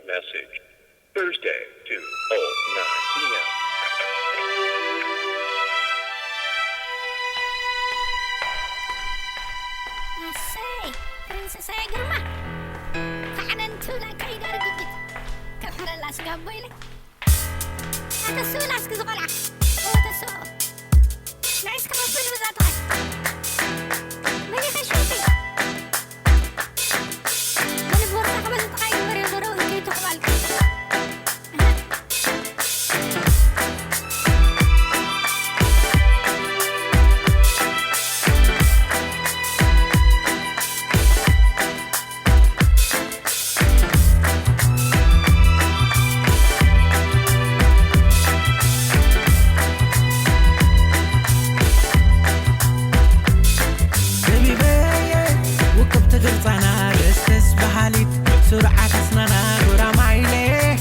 message. Thursday, 2:09 p.m. Say, Princess Agrima. Kanan tula kay dargit. Kahara las gaboy le. Ata sulas kizqala. Ata so. Nice kama film zato. Mani khashuti. Mani borta kama tatay mari doro kito kwal. سرعة أسنانا قرا معيليه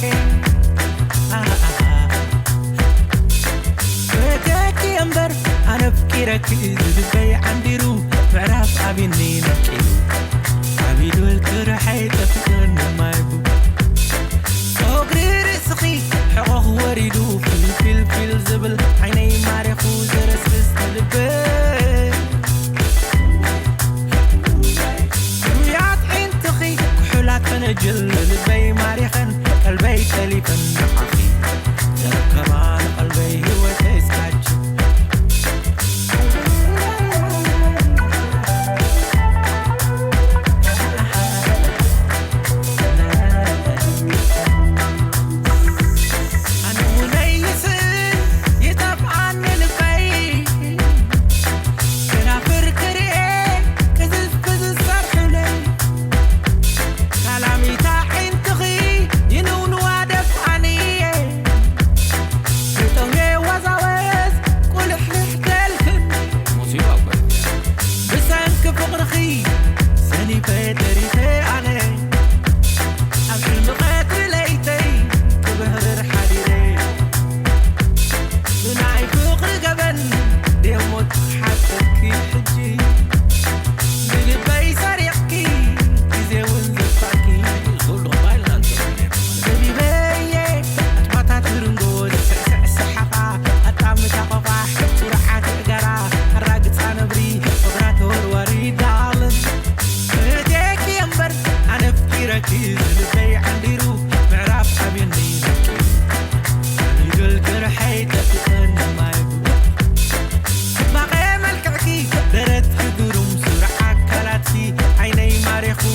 فتاك ينبر أنا بكيرك دبي عندي روح بعرف أبيني نكيلو أبيدو الكرحي تفكرن ما يبو صغري رزقي حقوق وريدو فلفل زبل عيني ماريخو زرسرس لبي نجل لبي ماريخن قلبي تليفن حقي كمان قلبي هو تسكتش أنا منيس يتبع لبي كنا فركري كذب كذب صرح لي كلامي تاحين تغي ينون وادف عني بتوهي وزاوز كل حلحت الكن مصيبة بس انك فقرخي سني فاتري تاني أمشي المغات ليتي كبهر حديري دوناي فقر قبن ديموت حتى كي حجي بلبي سريقي كيزي ونزفاكي الغول غبايل غانتو بيبي بيي أتباتا ترنقود سعسع السحقا أتام تقفاح سرعة تقرا الراقد سانبري فقرات وروري دالن فرديك ينبر أنا فكيرك لبي عندي روح بعرف أبيني نكي أبيدو الكرحي تفكرن ما يبو باقي ملكعكي درت كدروم سرعة كلاتي عيني ماريخو